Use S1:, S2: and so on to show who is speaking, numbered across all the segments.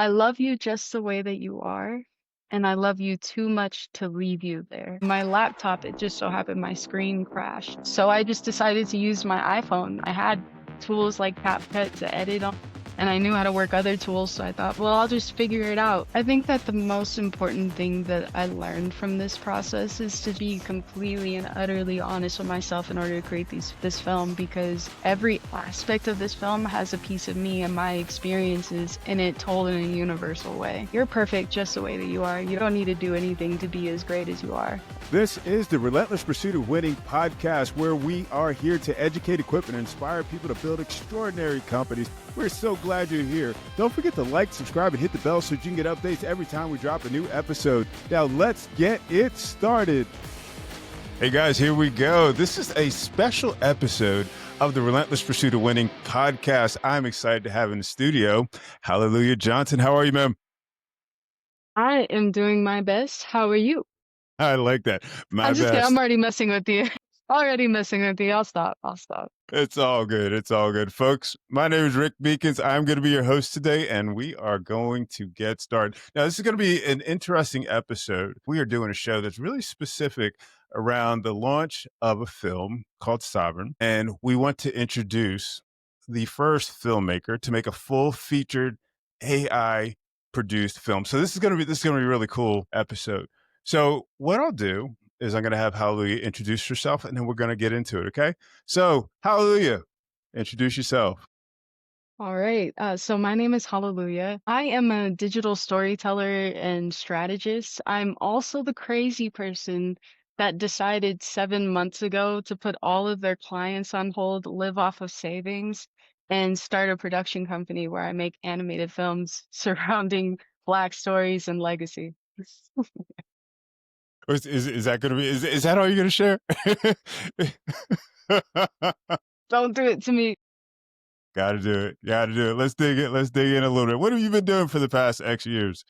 S1: I love you just the way that you are, and I love you too much to leave you there. My laptop, it just so happened my screen crashed. So I just decided to use my iPhone. I had tools like CapCut to edit on, and I knew how to work other tools. So I thought, well, I'll just figure it out. I think that the most important thing that I learned from this process is to be completely and utterly honest with myself in order to create this film, because every aspect of this film has a piece of me and my experiences in it told in a universal way. You're perfect just the way that you are. You don't need to do anything to be as great as you are.
S2: This is the Relentless Pursuit of Winning podcast, where we are here to educate, equip, and inspire people to build extraordinary companies. We're so glad you're here. Don't forget to like, subscribe, and hit the bell so you can get updates every time we drop a new episode. Now, let's get it started. Hey guys, here we go. This is a special episode of the Relentless Pursuit of Winning podcast. I'm excited to have in the studio Hallelujah Johnson. How are you, ma'am?
S1: I am doing my best. How are you?
S2: I like that. My
S1: I'm just kidding. I'm
S2: best.
S1: already messing with you. Already messing with you. I'll stop. I'll stop.
S2: It's all good. It's all good. Folks, my name is Rick Meekins. I'm going to be your host today, and we are going to get started. Now, this is going to be an interesting episode. We are doing a show that's really specific around the launch of a film called Sovereign, and we want to introduce the first filmmaker to make a full featured AI produced film. So this is going to be a really cool episode. So what I'll do is I'm going to have Hallelujah introduce herself, and then we're going to get into it, okay? So, Hallelujah, introduce yourself.
S1: All right. So my name is Hallelujah. I am a digital storyteller and strategist. I'm also the crazy person that decided 7 months ago to put all of their clients on hold, live off of savings, and start a production company where I make animated films surrounding Black stories and legacy.
S2: Is that going to be, is that all you're going to share?
S1: Don't do it to me.
S2: Got to do it. Got to do it. Let's dig in a little bit. What have you been doing for the past X years?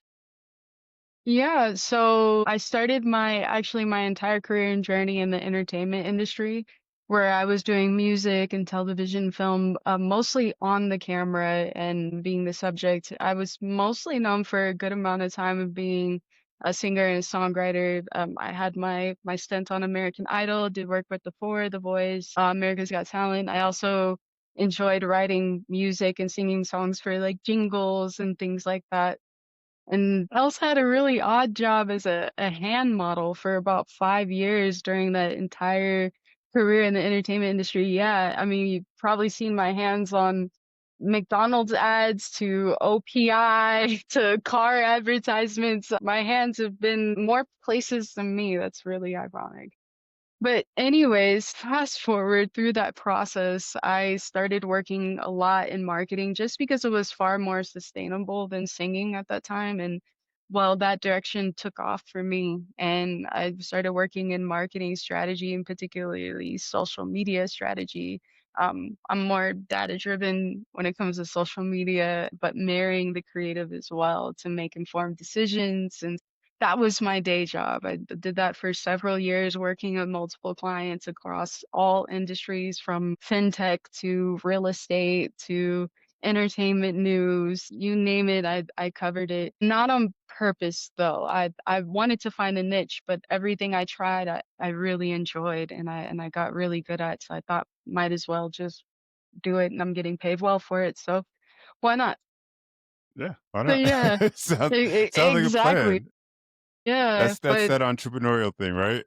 S1: Yeah, so I started my entire career and journey in the entertainment industry, where I was doing music and television, film, mostly on the camera and being the subject. I was mostly known for a good amount of time of being a singer and a songwriter. I had my stint on American Idol, did work with The Four, The Voice, America's Got Talent. I also enjoyed writing music and singing songs for like jingles and things like that. And I also had a really odd job as a hand model for about 5 years during that entire career in the entertainment industry. Yeah, I mean, you've probably seen my hands on McDonald's ads to OPI to car advertisements. My hands have been more places than me. That's really ironic. But anyways, fast forward through that process, I started working a lot in marketing just because it was far more sustainable than singing at that time. And well, that direction took off for me. And I started working in marketing strategy and particularly social media strategy. I'm more data driven when it comes to social media, but marrying the creative as well to make informed decisions. And that was my day job. I did that for several years, working with multiple clients across all industries, from fintech to real estate to entertainment news, you name it, I covered it. Not on purpose though. I wanted to find a niche, but everything I tried, I really enjoyed and I got really good at. So I thought might as well just do it, and I'm getting paid well for it. So why not?
S2: Yeah, why
S1: So
S2: not?
S1: yeah,
S2: Sounds like a
S1: exactly.
S2: plan.
S1: Yeah,
S2: That's
S1: but
S2: that entrepreneurial thing, right?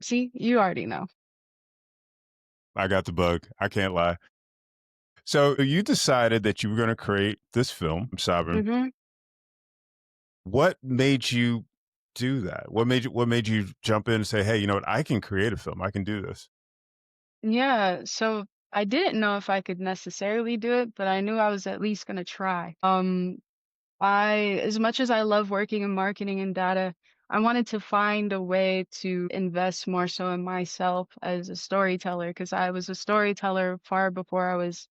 S1: see, you already know.
S2: I got the bug. I can't lie. So you decided that you were going to create this film, Sovereign.
S1: Mhm.
S2: What made you do that? What made you jump in and say, "Hey, you know what? I can create a film. I can do this."
S1: Yeah, so I didn't know if I could necessarily do it, but I knew I was at least gonna try. As much as I love working in marketing and data, I wanted to find a way to invest more so in myself as a storyteller, because I was a storyteller far before I was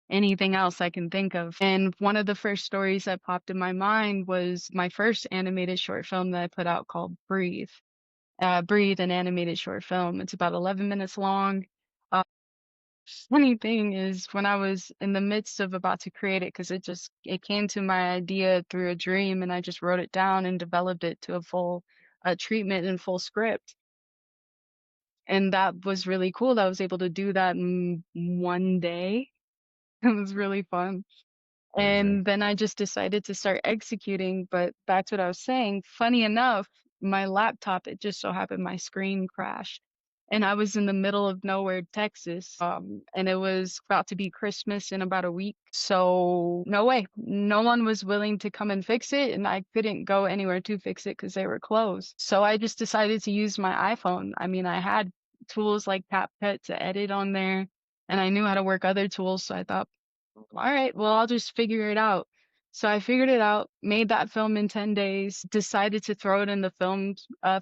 S1: anything else I can think of. And one of the first stories that popped in my mind was my first animated short film that I put out called Breathe. Breathe, an animated short film. It's about 11 minutes long. funny thing is when I was in the midst of about to create it, because it came to my idea through a dream, and I just wrote it down and developed it to a full treatment and full script. And that was really cool that I was able to do that in one day. It was really fun.
S2: Amazing.
S1: And then I just decided to start executing, but back to what I was saying, funny enough, my laptop, it just so happened my screen crashed. And I was in the middle of nowhere, Texas, and it was about to be Christmas in about a week. So no way, no one was willing to come and fix it, and I couldn't go anywhere to fix it because they were closed. So I just decided to use my iPhone. I mean, I had tools like CapCut to edit on there, and I knew how to work other tools, so I thought, all right, well, I'll just figure it out. So I figured it out, made that film in 10 days, decided to throw it in the film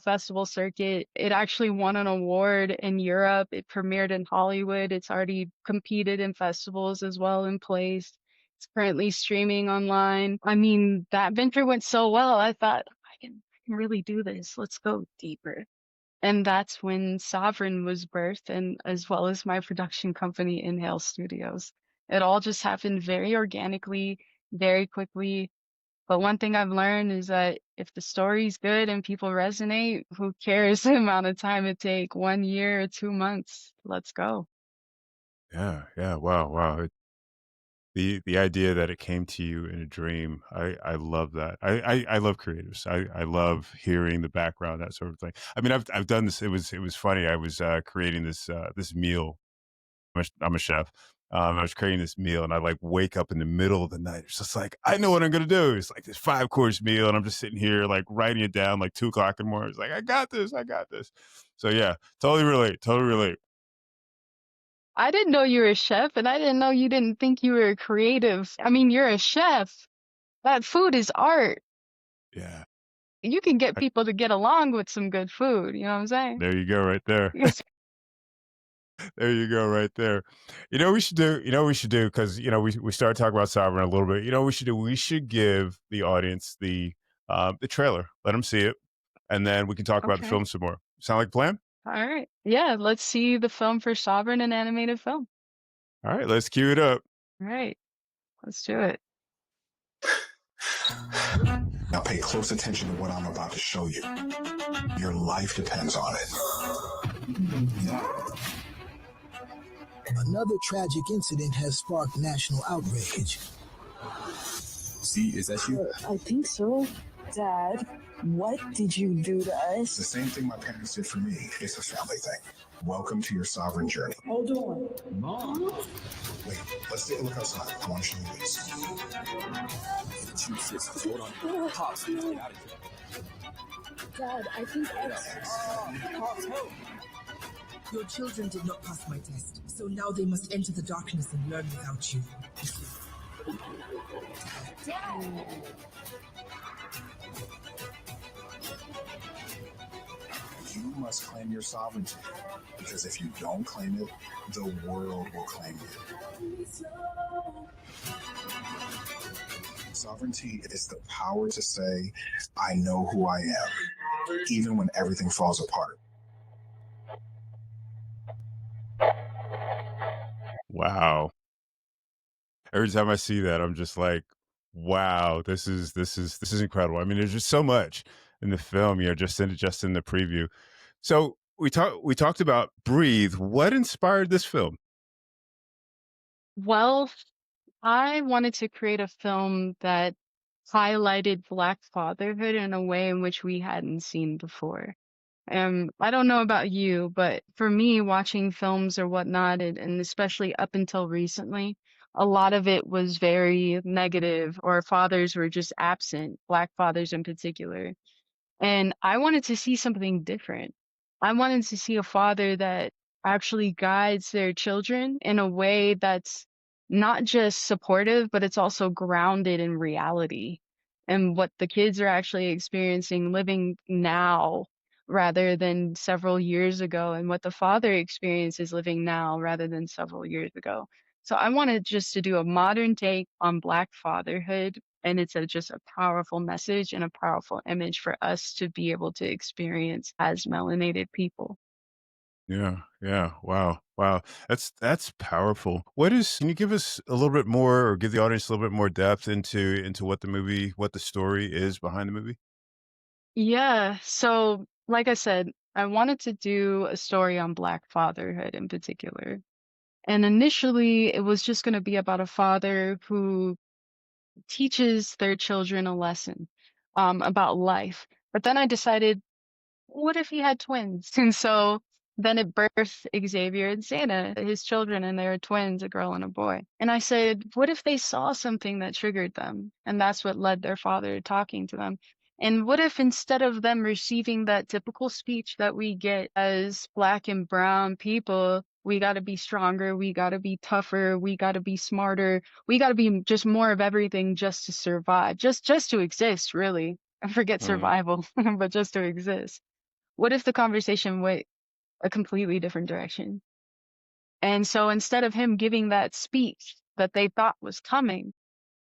S1: festival circuit. It actually won an award in Europe. It premiered in Hollywood. It's already competed in festivals as well in plays. It's currently streaming online. I mean, that venture went so well. I thought, I can really do this. Let's go deeper. And that's when Sovereign was birthed, and as well as my production company, Inhale Studios. It all just happened very organically, very quickly. But one thing I've learned is that if the story's good and people resonate, who cares the amount of time it take, 1 year or 2 months? Let's go.
S2: Yeah, yeah. Wow, wow. The idea that it came to you in a dream, I love that. I love creatives. I love hearing the background, that sort of thing. I mean, I've done this. It was funny. I was creating this meal. I'm a chef. I was creating this meal, and I like wake up in the middle of the night. It's just like I know what I'm gonna do. It's like this 5 course meal, and I'm just sitting here like writing it down like 2 o'clock in the morning. It's like I got this. I got this. So yeah, totally relate. Totally relate.
S1: I didn't know you were a chef, and I didn't know you didn't think you were creative. I mean, you're a chef. That food is art.
S2: Yeah.
S1: You can get
S2: I,
S1: people to get along with some good food. You know what I'm saying?
S2: there you go, right there. There you go, right there. You know what we should do. You know what we should do because we started talking about Sovereign a little bit. You know what we should do. We should give the audience the trailer. Let them see it, and then we can talk about the
S1: Okay.
S2: film some more. Sound like a plan?
S1: All right. Yeah, let's see the film for Sovereign, an animated film.
S2: All right, let's cue it up.
S1: All right, let's do it.
S3: Now pay close attention to what I'm about to show you. Your life depends on it.
S4: Another tragic incident has sparked national outrage.
S3: See, is that you?
S5: I think so. Dad, what did you do to
S3: It's the
S5: us?
S3: same thing my parents did for me. It's a family thing. Welcome to your sovereign journey.
S5: Hold on. Mom?
S3: Wait, let's take a look outside. I want to show you this.
S6: Two sisters. Hold on. Pops, get out of here.
S5: Dad, I think
S6: Pops, help.
S7: Your children did not pass my test, so now they must enter the darkness and learn without you.
S3: You must claim your sovereignty. Because if you don't claim it, the world will claim you. Sovereignty is the power to say, I know who I am, even when everything falls apart.
S2: Wow. Every time I see that, I'm just like, wow, this is incredible. I mean, there's just so much in the film, just in the preview. So we talked about Breathe. What inspired this film?
S1: Well, I wanted to create a film that highlighted Black fatherhood in a way in which we hadn't seen before. I don't know about you, but for me, watching films or whatnot, and especially up until recently, a lot of it was very negative, or fathers were just absent, Black fathers in particular. And I wanted to see something different. I wanted to see a father that actually guides their children in a way that's not just supportive, but it's also grounded in reality and what the kids are actually experiencing living now rather than several years ago, and what the father experiences living now rather than several years ago. So I wanted just to do a modern take on Black fatherhood, and it's just a powerful message and a powerful image for us to be able to experience as melanated people.
S2: Yeah, yeah. Wow, wow. That's powerful. What is? Can you give us a little bit more, or give the audience a little bit more depth into what the movie, what the story is behind the movie?
S1: Yeah. So, like I said, I wanted to do a story on Black fatherhood in particular. And initially, it was just going to be about a father who teaches their children a lesson about life. But then I decided, what if he had twins? And so then it birthed Xavier and Santa, his children, and they're twins, a girl and a boy. And I said, what if they saw something that triggered them? And that's what led their father to talking to them. And what if instead of them receiving that typical speech that we get as Black and brown people, we got to be stronger, we got to be tougher, we got to be smarter, we got to be just more of everything just to survive, just to exist, really. I forget
S2: Mhm.
S1: survival, but just to exist. What if the conversation went a completely different direction? And so instead of him giving that speech that they thought was coming,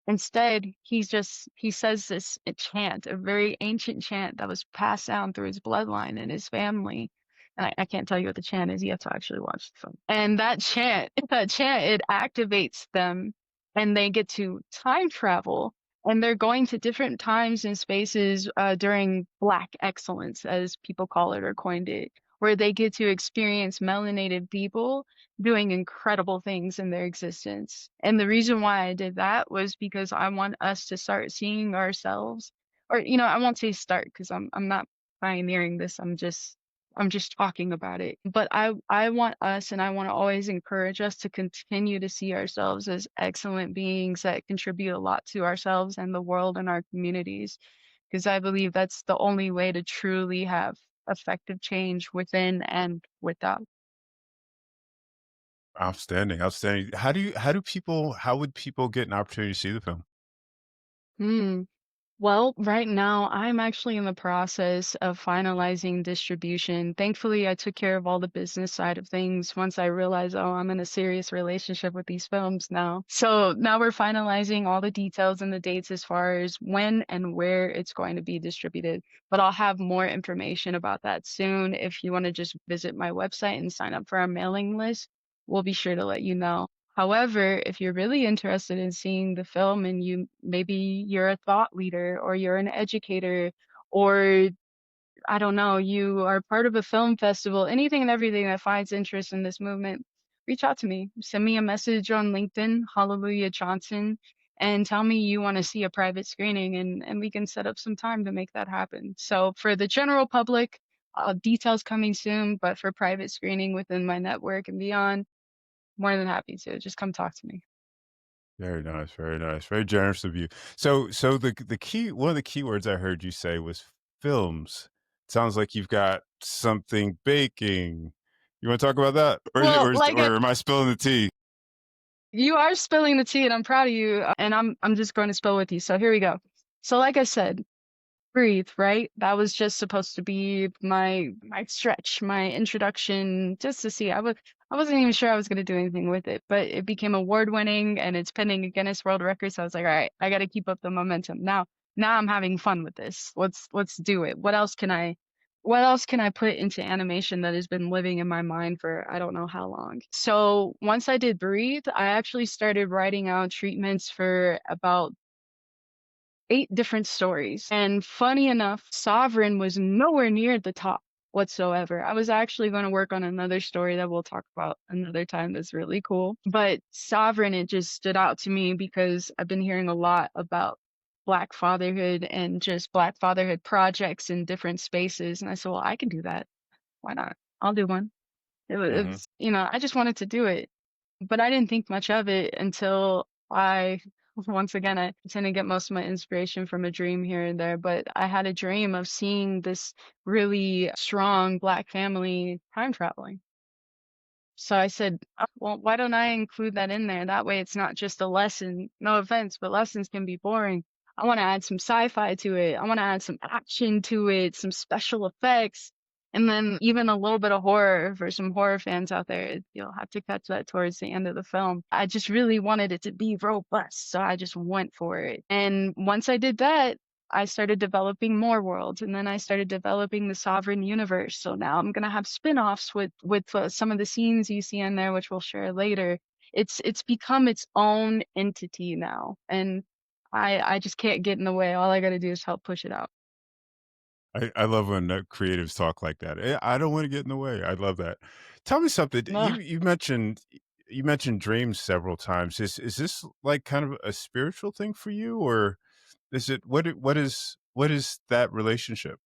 S1: instead he says this a chant, a very ancient chant that was passed down through his bloodline and his family. And I can't tell you what the chant is. You have to actually watch the film. And that chant, that chant, it activates them and they get to time travel and they're going to different times and spaces during Black excellence, as people call it or coined it, where they get to experience melanated people doing incredible things in their existence. And the reason why I did that was because I want us to start seeing ourselves, or I won't say start because I'm not pioneering this. I'm just talking about it. But I want us and I want to always encourage us to continue to see ourselves as excellent beings that contribute a lot to ourselves and the world and our communities. Because I believe that's the only way to truly have effective change within and without.
S2: Outstanding, outstanding. How would people get an opportunity to see the film?
S1: Hmm. Well, right now, I'm actually in the process of finalizing distribution. Thankfully, I took care of all the business side of things once I realized, oh, I'm in a serious relationship with these films now. So now we're finalizing all the details and the dates as far as when and where it's going to be distributed. But I'll have more information about that soon. If you want to just visit my website and sign up for our mailing list, we'll be sure to let you know. However, if you're really interested in seeing the film and you're a thought leader or you're an educator or I don't know, you are part of a film festival, anything and everything that finds interest in this movement, reach out to me. Send me a message on LinkedIn, Hallelujah Johnson, and tell me you want to see a private screening and we can set up some time to make that happen. So for the general public, details coming soon, but for private screening within my network and beyond, more than happy to. Just come talk to me.
S2: Very nice, very nice, very generous of you. So the key, one of the key words I heard you say was films. Sounds like you've got something baking. You want to talk about that,
S1: Well,
S2: or am I spilling the tea?
S1: you are spilling the tea, and I'm proud of you. And I'm just going to spill with you. So here we go. So like I said, breathe, right? That was just supposed to be my stretch, my introduction, just to see. I wasn't even sure I was gonna do anything with it, but it became award winning and it's pending a Guinness World Record. So I was like, all right, I gotta keep up the momentum. Now I'm having fun with this. Let's do it. What else can I put into animation that has been living in my mind for I don't know how long? So once I did Breathe, I actually started writing out treatments for about 8 different stories. And funny enough, Sovereign was nowhere near the top whatsoever. I was actually going to work on another story that we'll talk about another time that's really cool. But Sovereign, it just stood out to me because I've been hearing a lot about Black fatherhood and just Black fatherhood projects in different spaces. And I said, well, I can do that. Why not? I'll do one.
S2: Hmm.
S1: I just wanted to do it. But I didn't think much of it until once again, I tend to get most of my inspiration from a dream here and there, but I had a dream of seeing this really strong Black family time traveling. So I said, "Oh, well, why don't I include that in there? That way it's not just a lesson. No offense, but lessons can be boring. I want to add some sci-fi to it. I want to add some action to it, some special effects, and then even a little bit of horror for some horror fans out there. You'll have to catch that towards the end of the film. I just really wanted it to be robust, so I just went for it. And once I did that, I started developing more worlds, and then I started developing the sovereign universe. So now I'm gonna have spin-offs with some of the scenes you see in there, which we'll share later. It's become its own entity now, and I just can't get in the way. All I gotta do is help push it out.
S2: I love when creatives talk like that. I don't want to get in the way. I love that. Tell me something.
S1: Ugh.
S2: You mentioned dreams several times. Is this like kind of a spiritual thing for you, or is it what is that relationship?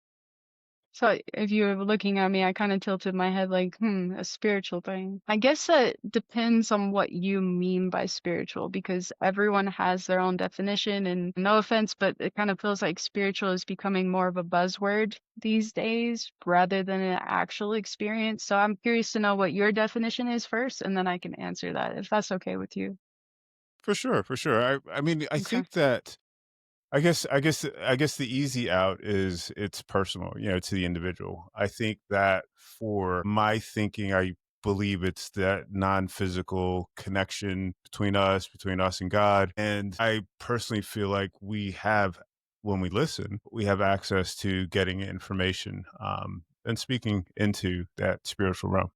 S1: So if you were looking at me, I kind of tilted my head like, a spiritual thing. I guess that depends on what you mean by spiritual, because everyone has their own definition. And no offense, but it kind of feels like spiritual is becoming more of a buzzword these days rather than an actual experience. So I'm curious to know what your definition is first, and then I can answer that if that's okay with you.
S2: For sure, for sure. I mean, I
S1: Okay.
S2: think that I guess the easy out is it's personal, you know, to the individual. I think that for my thinking, I believe it's that non-physical connection between us and God. And I personally feel like we have, when we listen, we have access to getting information and speaking into that spiritual realm.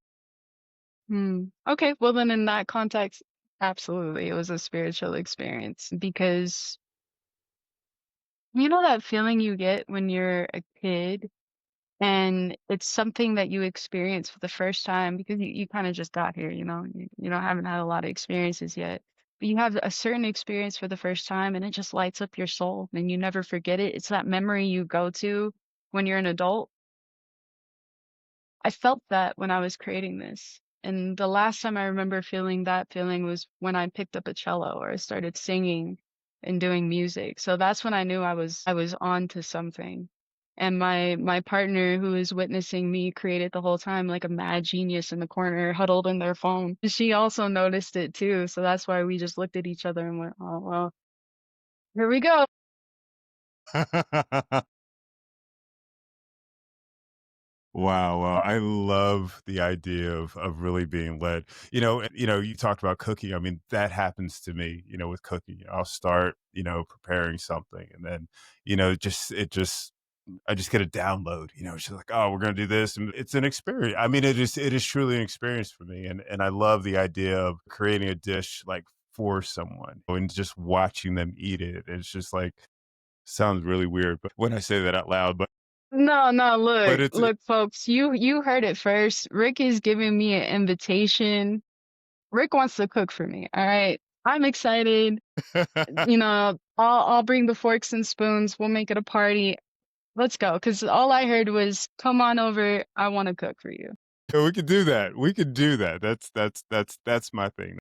S1: Okay. Well, then in that context, absolutely, it was a spiritual experience because you know that feeling you get when you're a kid and it's something that you experience for the first time because you kind of just got here, you know, haven't had a lot of experiences yet. But you have a certain experience for the first time and it just lights up your soul and you never forget it. It's that memory you go to when you're an adult. I felt that when I was creating this. And the last time I remember feeling that feeling was when I picked up a cello or I started singing and doing music. So that's when I knew I was on to something. And my partner who was witnessing me create it the whole time, like a mad genius in the corner, huddled in their phone. She also noticed it too. So that's why we just looked at each other and went, oh well, here we go.
S2: Wow, wow. I love the idea of really being led. You know, you talked about cooking. I mean, that happens to me, you know, with cooking. I'll start, you know, preparing something and then, you know, I just get a download, you know, it's just like, oh, we're gonna do this. And it's an experience. I mean, it is truly an experience for me. And I love the idea of creating a dish like for someone and just watching them eat it. It's just like sounds really weird, but when I say that out loud,
S1: No, no,
S2: but
S1: look,
S2: it's
S1: look, folks, you heard it first. Rick is giving me an invitation. Rick wants to cook for me. All right. I'm excited. You know, I'll bring the forks and spoons. We'll make it a party. Let's go. Because all I heard was, come on over. I want to cook for you.
S2: Yeah, we could do that. We could do that. That's my thing.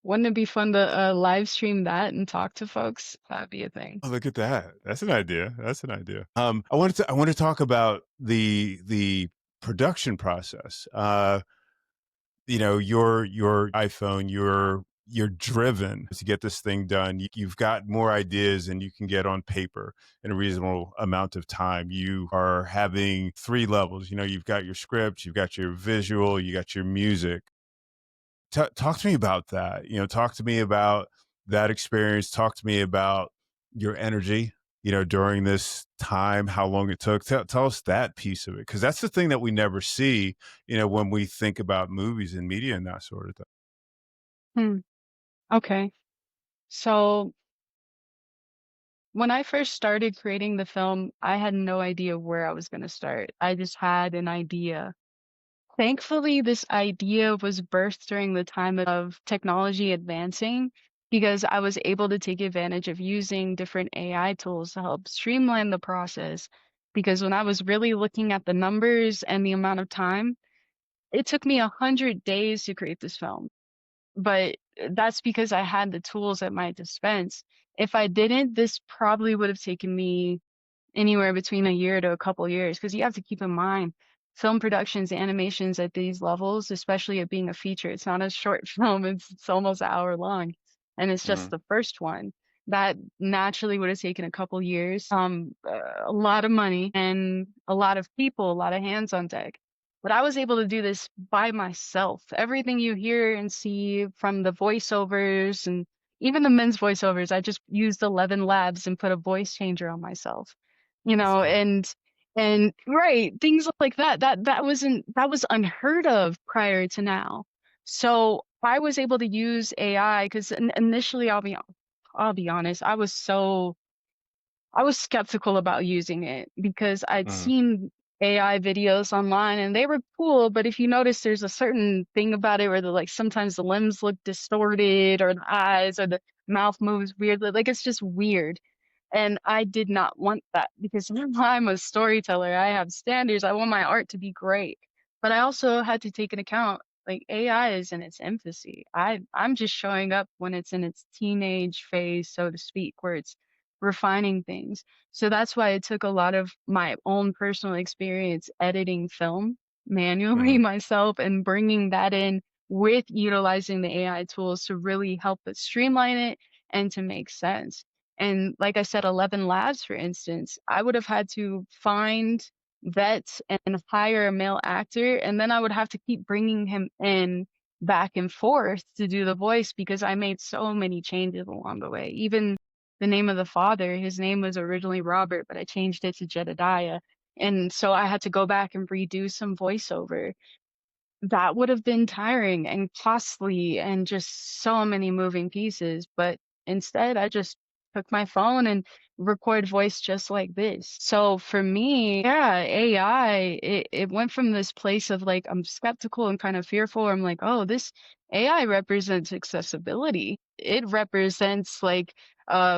S1: Wouldn't it be fun to live stream that and talk to folks? That'd be a thing.
S2: Oh, look at that. That's an idea. That's an idea. I want to talk about the production process. You know, your iPhone, you're driven to get this thing done. You've got more ideas than you can get on paper in a reasonable amount of time. You are having three levels. You know, you've got your script, you've got your visual, you got your music. Talk to me about that. You know, talk to me about that experience. Talk to me about your energy, you know, during this time, how long it took. Tell us that piece of it. Cause that's the thing that we never see, you know, when we think about movies and media and that sort of thing.
S1: Hmm. Okay. So when I first started creating the film, I had no idea where I was going to start. I just had an idea. Thankfully, this idea was birthed during the time of technology advancing because I was able to take advantage of using different AI tools to help streamline the process. Because when I was really looking at the numbers and the amount of time, it took me 100 days to create this film. But that's because I had the tools at my dispense. If I didn't, this probably would have taken me anywhere between a year to a couple years because you have to keep in mind film productions, animations at these levels, especially it being a feature. It's not a short film, it's almost an hour long. And it's just
S2: Mhm.
S1: the first one. That naturally would have taken a couple years, a lot of money, and a lot of people, a lot of hands on deck. But I was able to do this by myself. Everything you hear and see from the voiceovers and even the men's voiceovers, I just used 11 labs and put a voice changer on myself, you
S2: That's
S1: know,
S2: cool.
S1: and right, things like that. That was unheard of prior to now. So I was able to use AI because initially, I'll be honest, I was skeptical about using it because I'd
S2: Mm,
S1: seen AI videos online and they were cool, but if you notice, there's a certain thing about it where like sometimes the limbs look distorted or the eyes or the mouth moves weirdly. Like it's just weird. And I did not want that because I'm a storyteller. I have standards. I want my art to be great. But I also had to take into account like AI is in its infancy. I'm just showing up when it's in its teenage phase, so to speak, where it's refining things. So that's why it took a lot of my own personal experience editing film manually
S2: mm,
S1: myself and bringing that in with utilizing the AI tools to really help it streamline it and to make sense. And like I said, 11 labs, for instance, I would have had to find, vet, and hire a male actor. And then I would have to keep bringing him in back and forth to do the voice because I made so many changes along the way. Even the name of the father, his name was originally Robert, but I changed it to Jedediah. And so I had to go back and redo some voiceover. That would have been tiring and costly and just so many moving pieces, but instead I just took my phone and record voice just like this. So for me, yeah, AI, it went from this place of like I'm skeptical and kind of fearful. I'm like, oh, this AI represents accessibility. It represents like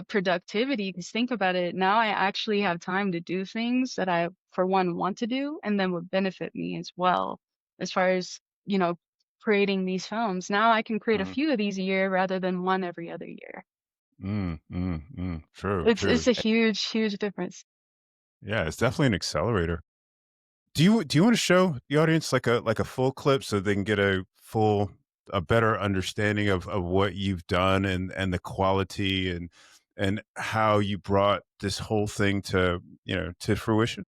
S1: productivity. Because think about it, now I actually have time to do things that I for one want to do and then would benefit me as well as far as, you know, creating these films. Now I can create a
S2: mm,
S1: few of these a year rather than one every other year.
S2: True, true.
S1: It's a huge, huge difference.
S2: Yeah, it's definitely an accelerator. Do you want to show the audience like a full clip so they can get a better understanding of what you've done and the quality and how you brought this whole thing to, to fruition?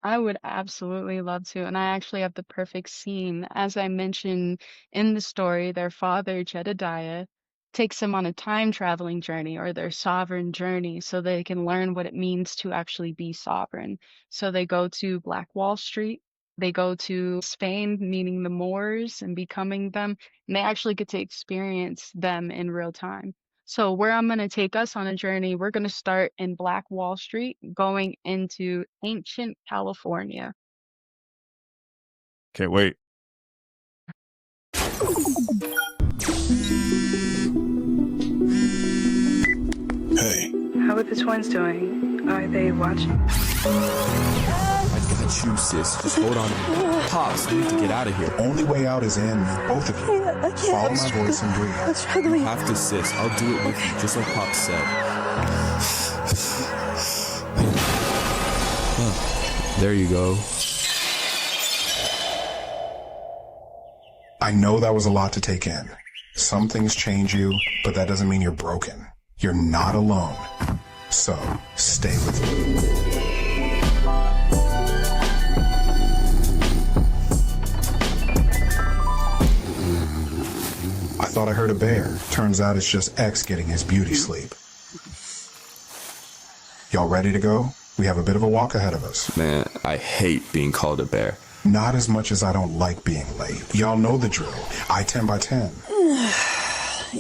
S1: I would absolutely love to. And I actually have the perfect scene. As I mentioned in the story, their father, Jedediah, takes them on a time traveling journey or their sovereign journey so they can learn what it means to actually be sovereign. So they go to Black Wall Street. They go to Spain, meeting the Moors and becoming them. And they actually get to experience them in real time. So where I'm going to take us on a journey, we're going to start in Black Wall Street, going into ancient California.
S2: Can't wait.
S3: Hey,
S8: How are the twins doing? Are they watching?
S6: I got you, sis. Just hold on. Pops, we need to get out of here.
S3: only way out is in, both of you. Follow my voice and breathe.
S6: You have to, sis. I'll do it with you, just like Pop said. There you go.
S3: I know that was a lot to take in. Some things change you, but that doesn't mean you're broken. You're not alone. So, stay with me. I thought I heard a bear. Turns out it's just X getting his beauty sleep. Y'all ready to go? We have a bit of a walk ahead of us.
S6: Man, I hate being called a bear.
S3: Not as much as I don't like being late. Y'all know the drill. I 10 by 10.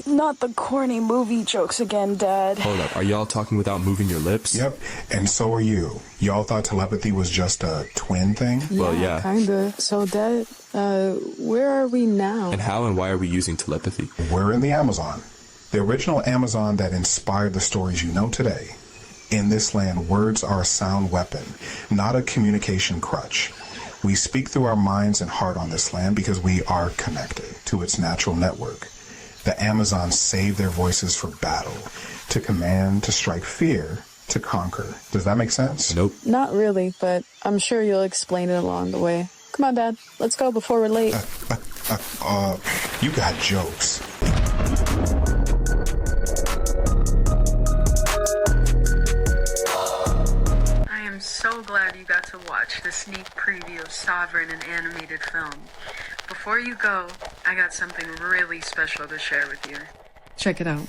S5: Not the corny movie jokes again, Dad.
S6: Hold up, are y'all talking without moving your lips?
S3: Yep, and so are you. Y'all thought telepathy was just a twin thing?
S6: Well, yeah.
S9: Kinda. So, Dad, where are we now?
S6: And how and why are we using telepathy?
S3: We're in the Amazon. The original Amazon that inspired the stories you know today. In this land, words are a sound weapon, not a communication crutch. We speak through our minds and heart on this land because we are connected to its natural network. The Amazons save their voices for battle, to command, to strike fear, to conquer. Does that make sense?
S6: Nope.
S9: Not really, but I'm sure you'll explain it along the way. Come on, Dad. Let's go before we're late.
S3: You got jokes.
S8: I am so glad you got to watch the sneak preview of Sovereign, an animated film. Before you go, I got something really special to share with you.
S5: Check it out.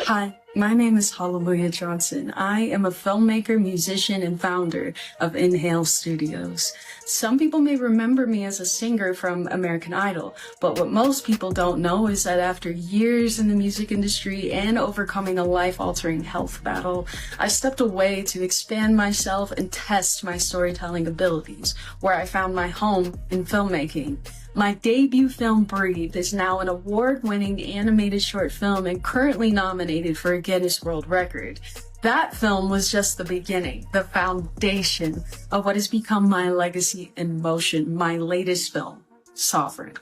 S10: Hi, my name is Hallelujah Johnson. I am a filmmaker, musician, and founder of Inhale Studios. Some people may remember me as a singer from American Idol, but what most people don't know is that after years in the music industry and overcoming a life-altering health battle, I stepped away to expand myself and test my storytelling abilities, where I found my home in filmmaking. My debut film, Breathe, is now an award-winning animated short film and currently nominated for a Guinness World Record. That film was just the beginning, the foundation of what has become my legacy in motion, my latest film, Sovereign.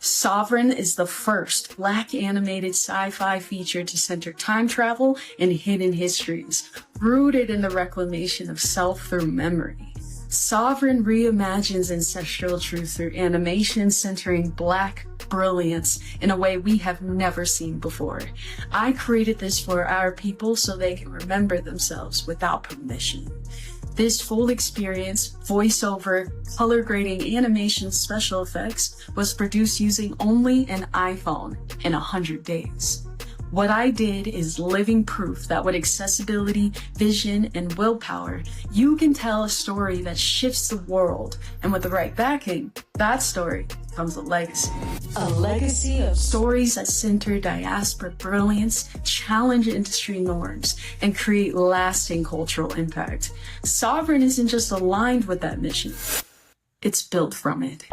S10: Sovereign is the first Black animated sci-fi feature to center time travel and hidden histories, rooted in the reclamation of self through memory. Sovereign reimagines ancestral truth through animation centering Black brilliance in a way we have never seen before. I created this for our people so they can remember themselves without permission. This full experience, voiceover, color grading, animation, special effects was produced using only an iPhone in 100 days. What I did is living proof that with accessibility, vision, and willpower, you can tell a story that shifts the world. And with the right backing, that story becomes a legacy. A legacy of stories that center diaspora brilliance, challenge industry norms, and create lasting cultural impact. Sovereign isn't just aligned with that mission, it's built from it.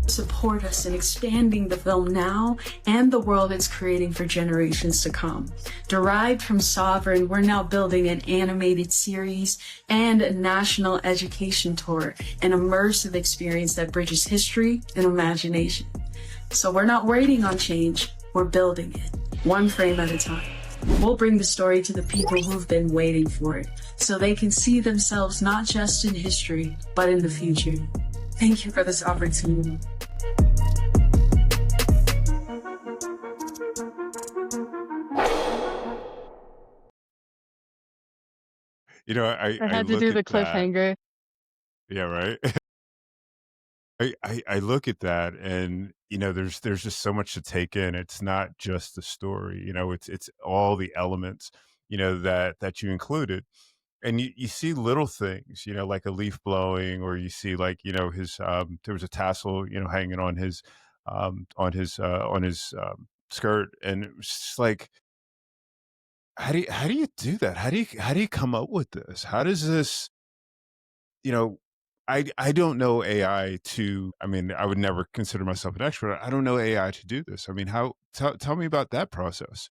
S10: Support us in expanding the film now and the world it's creating for generations to come. Derived from Sovereign, we're now building an animated series and a national education tour, an immersive experience that bridges history and imagination. So we're not waiting on change, we're building it, one frame at a time. We'll bring the story to the people who've been waiting for it, so they can see themselves not just in history, but in the future. Thank you for this opportunity.
S2: I
S1: I had to
S2: look
S1: do
S2: at
S1: the
S2: that.
S1: cliffhanger.
S2: Yeah, right. I look at that, and there's just so much to take in. It's not just the story, it's all the elements, that you included. And you see little things, like a leaf blowing, or you see, like, his there was a tassel, hanging on his skirt, and it was just like, how do you do that? How do you come up with this? How does this, you know I don't know AI to, I mean, I would never consider myself an expert. I don't know AI to do this. I mean, how tell me about that process.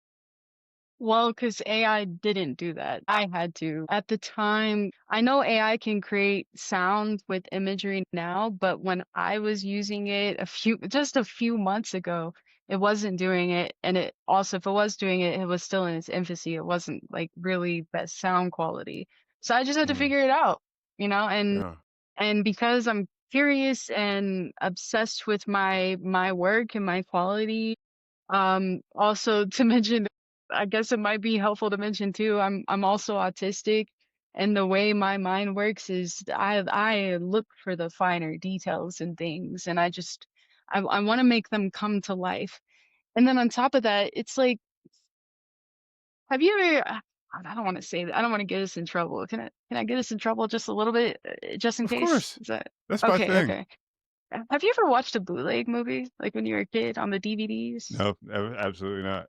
S1: Well, because AI didn't do that. I had to. At the time, I know AI can create sound with imagery now, but when I was using it just a few months ago, it wasn't doing it. And it also, if it was doing it, it was still in its infancy. It wasn't like really best sound quality. So I just had to
S2: Mm,
S1: figure it out, and
S2: yeah.
S1: because I'm curious and obsessed with my work and my quality, also to mention, I guess it might be helpful to mention too, I'm also autistic, and the way my mind works is I look for the finer details and things, and I want to make them come to life. And then on top of that, it's like, have you ever? I don't want to say that. I don't want to get us in trouble. Can I get us in trouble just a little bit, just in
S2: Of
S1: case?
S2: course.
S1: Is that
S2: That's my
S1: okay?
S2: thing.
S1: Okay. Have you ever watched a bootleg movie, like when you were a kid on the DVDs?
S2: No, absolutely not.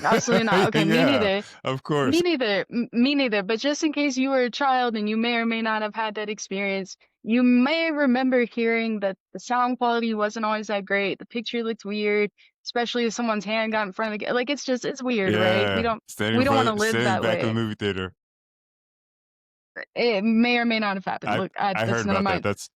S1: Absolutely not. Okay, me
S2: Yeah,
S1: neither.
S2: of course.
S1: Me neither. Me neither. But just in case you were a child and you may or may not have had that experience, you may remember hearing that the sound quality wasn't always that great. The picture looked weird, especially if someone's hand got in front of the, like, it's weird, right? We
S2: Yeah,
S1: don't we don't want to live
S2: standing
S1: that
S2: back in the
S1: way.
S2: movie theater.
S1: It may or may not have happened.
S2: I
S1: Look,
S2: I
S1: that's
S2: heard
S1: none of
S2: about
S1: my
S2: that.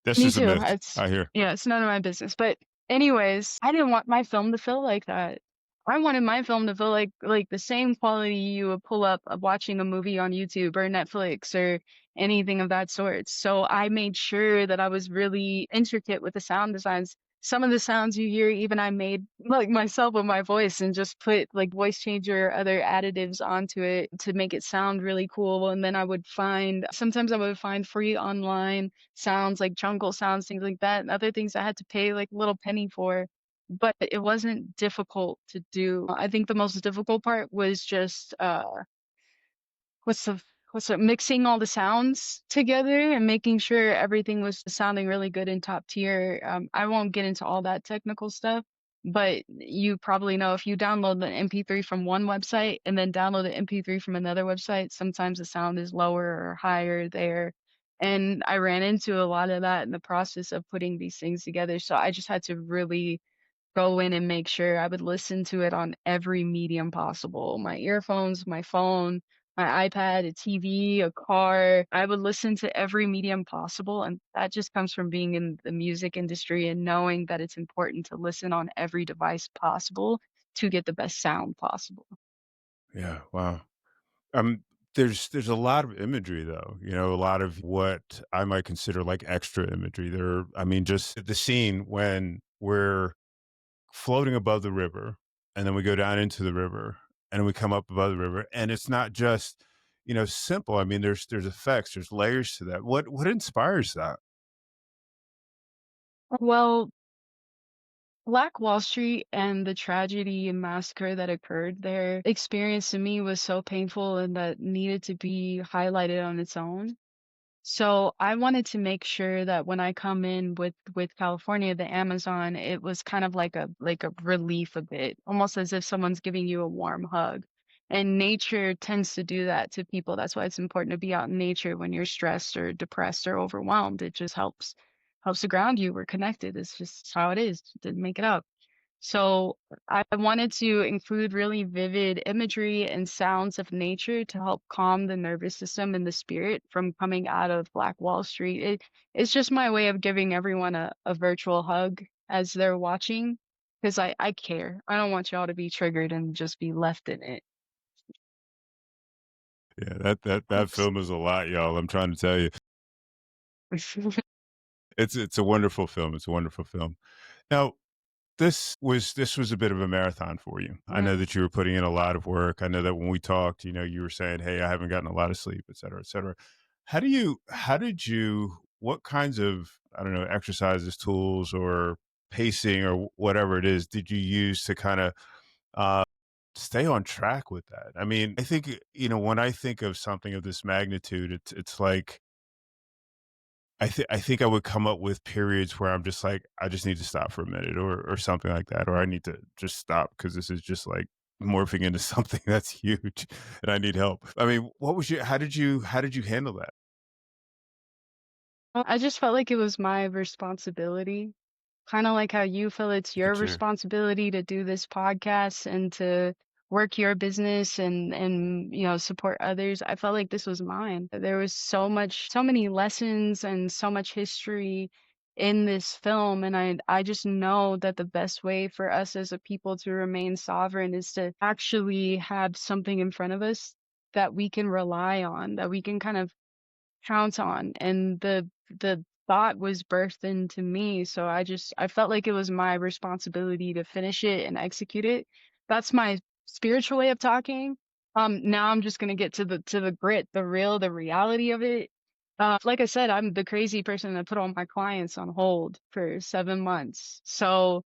S2: That's
S1: Me
S2: just a
S1: too.
S2: myth,
S1: It's
S2: I hear.
S1: Yeah, it's none of my business. But anyways, I didn't want my film to feel like that. I wanted my film to feel like the same quality you would pull up of watching a movie on YouTube or Netflix or anything of that sort. So I made sure that I was really intricate with the sound designs. Some of the sounds you hear, even I made like myself with my voice and just put like voice changer or other additives onto it to make it sound really cool. And then sometimes I would find free online sounds like jungle sounds, things like that, and other things I had to pay like a little penny for. but it wasn't difficult to do. I think the most difficult part was just what's the mixing all the sounds together and making sure everything was sounding really good and top tier. I won't get into all that technical stuff, but you probably know if you download the MP3 from one website and then download the MP3 from another website, sometimes the sound is lower or higher there. And I ran into a lot of that in the process of putting these things together. So I just had to really go in and make sure I would listen to it on every medium possible. My earphones, my phone, my iPad, a TV, a car. I would listen to every medium possible. And that just comes from being in the music industry and knowing that it's important to listen on every device possible to get the best sound possible.
S2: Yeah. Wow. Um, there's a lot of imagery though, a lot of what I might consider like extra imagery. I mean, just the scene when we're floating above the river and then we go down into the river and then we come up above the river and it's not just, simple. I mean, there's effects, there's layers to that. What inspires that?
S1: Well, Black Wall Street and the tragedy and massacre that occurred there, experience to me was so painful and that needed to be highlighted on its own. So I wanted to make sure that when I come in with California, the Amazon, it was kind of like a relief a bit, almost as if someone's giving you a warm hug. And nature tends to do that to people. That's why it's important to be out in nature when you're stressed or depressed or overwhelmed. It just helps to ground you. We're connected. It's just how it is. Didn't make it up. So I wanted to include really vivid imagery and sounds of nature to help calm the nervous system and the spirit from coming out of Black Wall Street. It's just my way of giving everyone a virtual hug as they're watching because I care. I don't want y'all to be triggered and just be left in it.
S2: Yeah, that film is a lot, y'all. I'm trying to tell you. It's a wonderful film. It's a wonderful film. Now, this was a bit of a marathon for you. I know
S1: Yeah.
S2: that you were putting in a lot of work. I know that when we talked, you were saying, "Hey, I haven't gotten a lot of sleep, et cetera, et cetera." What kinds of, I don't know, exercises, tools, or pacing, or whatever it is, did you use to kind of uh, stay on track with that? I mean, I think, when I think of something of this magnitude, it's like I think I would come up with periods where I'm just like, I just need to stop for a minute or something like that, or I need to just stop because this is just like morphing into something that's huge and I need help. I mean, how did you handle that?
S1: I just felt like it was my responsibility. Kind of like how you feel it's
S2: For
S1: your
S2: sure.
S1: responsibility to do this podcast and to work your business and support others. I felt like this was mine. There was so many lessons and so much history in this film, and I just know that the best way for us as a people to remain sovereign is to actually have something in front of us that we can rely on, that we can kind of count on. And the thought was birthed into me, so I felt like it was my responsibility to finish it and execute it. That's my spiritual way of talking. Now I'm just gonna get to the grit, the real, the reality of it. Like I said, I'm the crazy person that put all my clients on hold for 7 months. So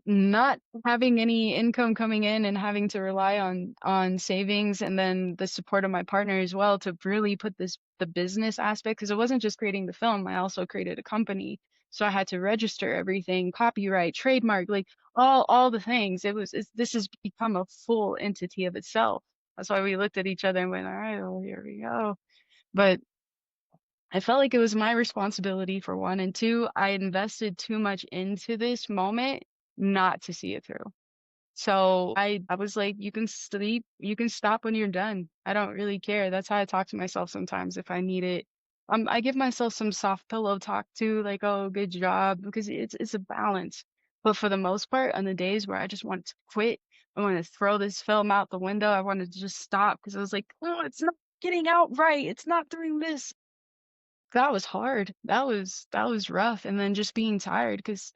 S1: not having any income coming in and having to rely on savings and then the support of my partner as well to really put the business aspect, because it wasn't just creating the film, I also created a company. So I had to register everything, copyright, trademark, like all the things. This has become a full entity of itself. That's why we looked at each other and went, all right, well, here we go. But I felt like it was my responsibility for one, and two, I invested too much into this moment not to see it through. So I was like, you can sleep, you can stop when you're done. I don't really care. That's how I talk to myself sometimes if I need it. I give myself some soft pillow talk too, like, oh, good job, because it's a balance. But for the most part, on the days where I just want to quit, I want to throw this film out the window, I wanted to just stop because I was like, oh, it's not getting out right. It's not doing this. That was hard. That was rough. And then just being tired because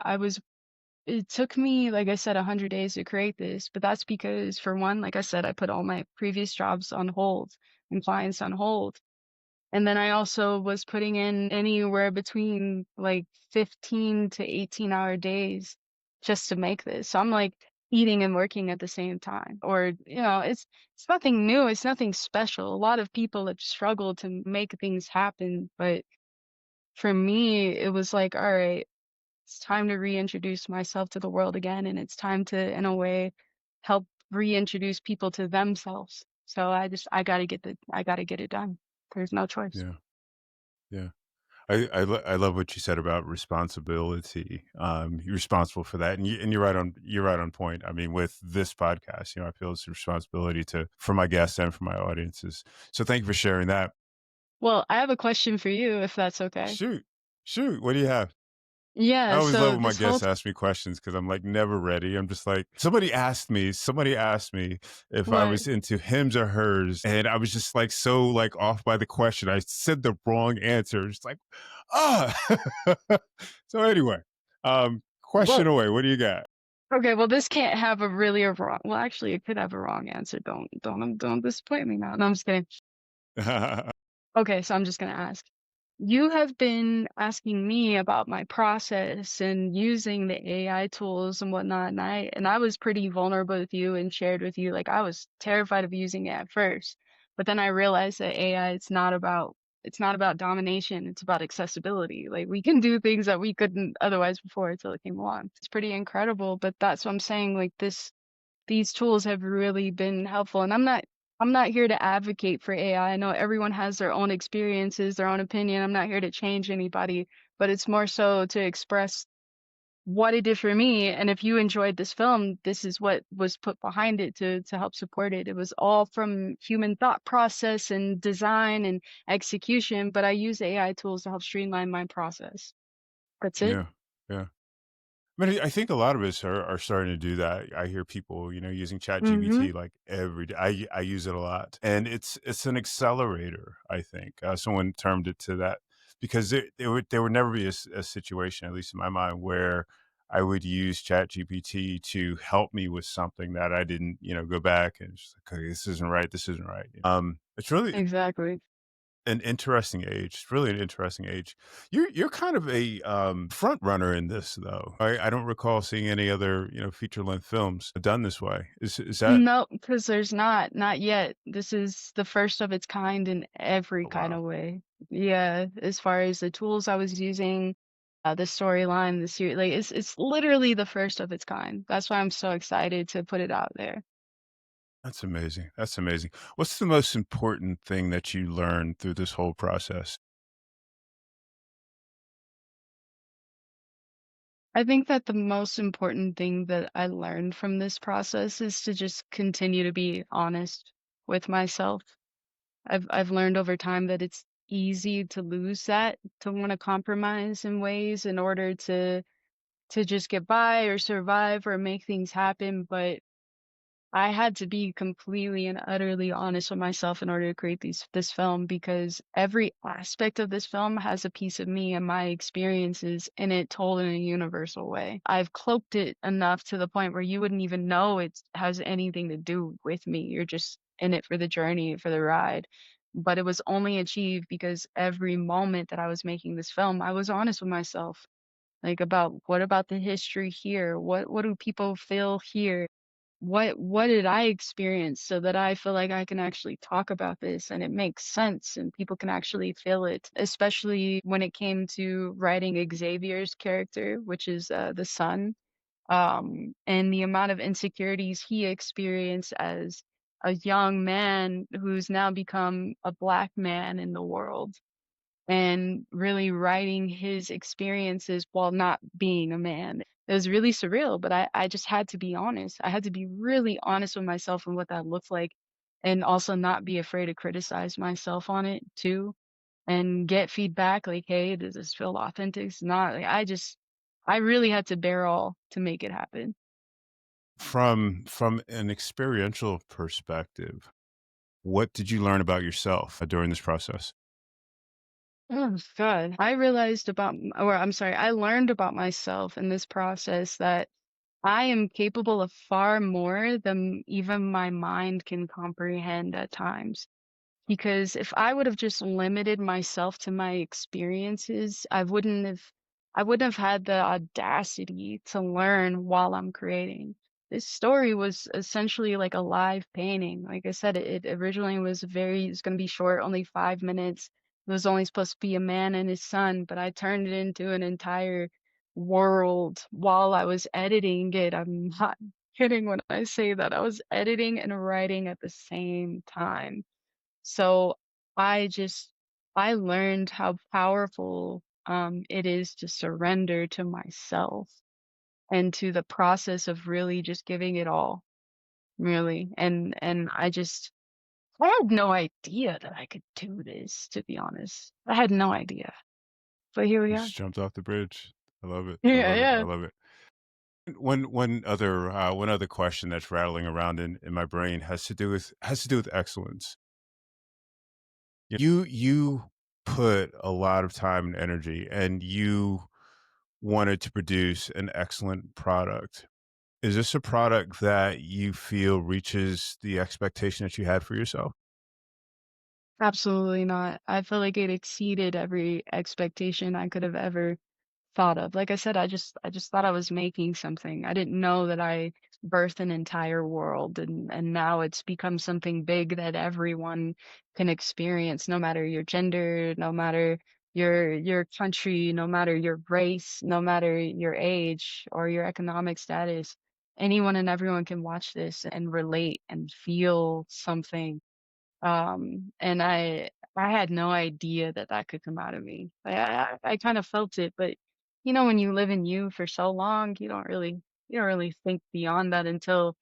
S1: it took me, like I said, 100 days to create this, but that's because for one, like I said, I put all my previous jobs on hold and clients on hold. And then I also was putting in anywhere between like 15 to 18-hour days just to make this. So I'm like eating and working at the same time. Or, it's nothing new, it's nothing special. A lot of people have struggled to make things happen, but for me, it was like, all right, it's time to reintroduce myself to the world again, and it's time to, in a way, help reintroduce people to themselves. So I gotta get it done. There's no choice.
S2: Yeah. Yeah. I love what you said about responsibility. You're responsible for that, and you're right on point. I mean, with this podcast, I feel it's a responsibility to for my guests and for my audiences. So thank you for sharing that.
S1: Well, I have a question for you, if that's okay.
S2: Shoot, shoot, what do you have? I
S1: Yeah,
S2: always love
S1: so
S2: when my
S1: this whole
S2: guests ask me questions because I'm like never ready. I'm just like somebody asked me if I
S1: what
S2: was into hims or hers, and I was just like so like off by the question. I said the wrong answer. It's like, ah. So anyway, question
S1: well,
S2: away. What do you got?
S1: okay, well, this can't have a really a wrong. Well, actually, it could have a wrong answer. Don't disappoint me now. No, I'm just kidding. Okay, so I'm just gonna ask. You have been asking me about my process and using the AI tools and whatnot, and I was pretty vulnerable with you and shared with you like I was terrified of using it at first. But then I realized that AI it's not about domination, it's about accessibility. Like we can do things that we couldn't otherwise before until it came along. It's pretty incredible, but that's what I'm saying, like these tools have really been helpful. And I'm not here to advocate for AI. I know everyone has their own experiences, their own opinion. I'm not here to change anybody, but it's more so to express what it did for me. And if you enjoyed this film, this is what was put behind it to help support it. It was all from human thought process and design and execution, but I use AI tools to help streamline my process. That's it.
S2: Yeah, yeah. I mean, I think a lot of us are starting to do that. I hear people, using
S1: Mm-hmm.
S2: ChatGPT like every day. I use it a lot, and it's an accelerator. I think someone termed it to that because there would never be a situation, at least in my mind, where I would use ChatGPT to help me with something that I didn't, go back and just like, okay, this isn't right. This isn't right. It's really
S1: Exactly.
S2: an interesting age. It's really an interesting age. You're kind of a front runner in this, though. I don't recall seeing any other feature length films done this way. Is that?
S1: No, because there's not yet. This is the first of its kind in every
S2: Oh,
S1: kind
S2: wow,
S1: of way. Yeah, as far as the tools I was using, the storyline, the series, like it's literally the first of its kind. That's why I'm so excited to put it out there.
S2: that's amazing. That's amazing. What's the most important thing that you learned through this whole process?
S1: I think that the most important thing that I learned from this process is to just continue to be honest with myself. I've learned over time that it's easy to lose that, to want to compromise in ways in order to just get by or survive or make things happen, but I had to be completely and utterly honest with myself in order to create this film because every aspect of this film has a piece of me and my experiences in it told in a universal way. I've cloaked it enough to the point where you wouldn't even know it has anything to do with me. You're just in it for the journey, for the ride. But it was only achieved because every moment that I was making this film, I was honest with myself. Like about what about the history here? What do people feel here? What did I experience so that I feel like I can actually talk about this and it makes sense and people can actually feel it, especially when it came to writing Xavier's character, which is the son, and the amount of insecurities he experienced as a young man who's now become a black man in the world and really writing his experiences while not being a man. It was really surreal, but I just had to be honest. I had to be really honest with myself and what that looked like, and also not be afraid to criticize myself on it too, and get feedback like, hey, does this feel authentic? It's not like I really had to bear all to make it happen.
S2: From an experiential perspective, what did you learn about yourself during this process?
S1: Oh, God. I realized about, or I'm sorry, I learned about myself in this process that I am capable of far more than even my mind can comprehend at times. Because if I would have just limited myself to my experiences, I wouldn't have I wouldn't have had the audacity to learn while I'm creating. This story was essentially like a live painting. Like I said, it originally it's going to be short, only 5 minutes. It was only supposed to be a man and his son, but I turned it into an entire world while I was editing it. I'm not kidding when I say that. I was editing and writing at the same time. So I just I learned how powerful it is to surrender to myself and to the process of really just giving it all, really. And I had no idea that I could do this, to be honest. I had no idea. But here we
S2: You
S1: are.
S2: just jumped off the bridge. I love it. I
S1: Yeah,
S2: love it. I
S1: yeah.
S2: love it. One other question that's rattling around in my brain has to do with excellence. You put a lot of time and energy, and you wanted to produce an excellent product. Is this a product that you feel reaches the expectation that you had for yourself?
S1: Absolutely not. I feel like it exceeded every expectation I could have ever thought of. Like I said, I just thought I was making something. I didn't know that I birthed an entire world, and now it's become something big that everyone can experience, no matter your gender, no matter your country, no matter your race, no matter your age or your economic status. Anyone and everyone can watch this and relate and feel something. And I had no idea that that could come out of me. I kind of felt it, but when you live in you for so long, you don't really think beyond that until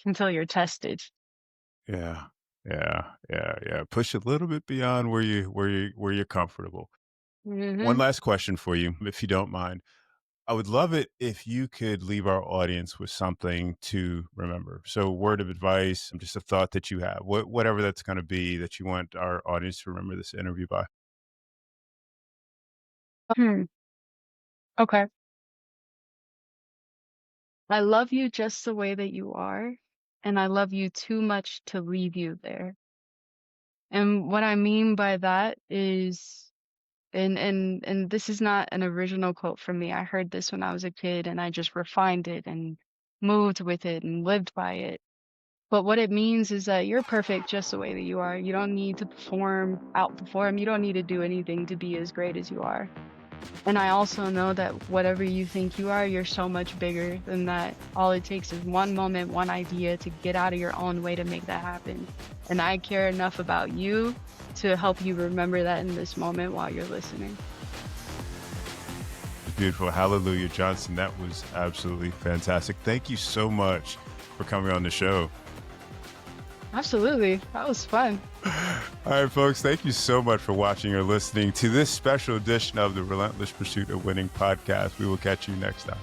S1: you're tested.
S2: Yeah. Yeah. Yeah. Yeah. Push a little bit beyond where you're comfortable. One
S1: Hmm.
S2: last question for you, if you don't mind. I would love it if you could leave our audience with something to remember. So, word of advice, just a thought that you have, whatever that's going to be that you want our audience to remember this interview by.
S1: Hmm. Okay. I love you just the way that you are, and I love you too much to leave you there. And what I mean by that is, and this is not an original quote from me. I heard this when I was a kid, and I just refined it and moved with it and lived by it. But what it means is that you're perfect just the way that you are. You don't need to outperform. You don't need to do anything to be as great as you are. And I also know that whatever you think you are, you're so much bigger than that. All it takes is one moment, one idea to get out of your own way to make that happen. And I care enough about you to help you remember that in this moment while you're listening.
S2: Beautiful. Hallelujah, Johnson. That was absolutely fantastic. Thank you so much for coming on the show.
S1: Absolutely. That was fun.
S2: All right, folks, thank you so much for watching or listening to this special edition of the Relentless Pursuit of Winning podcast. We will catch you next time.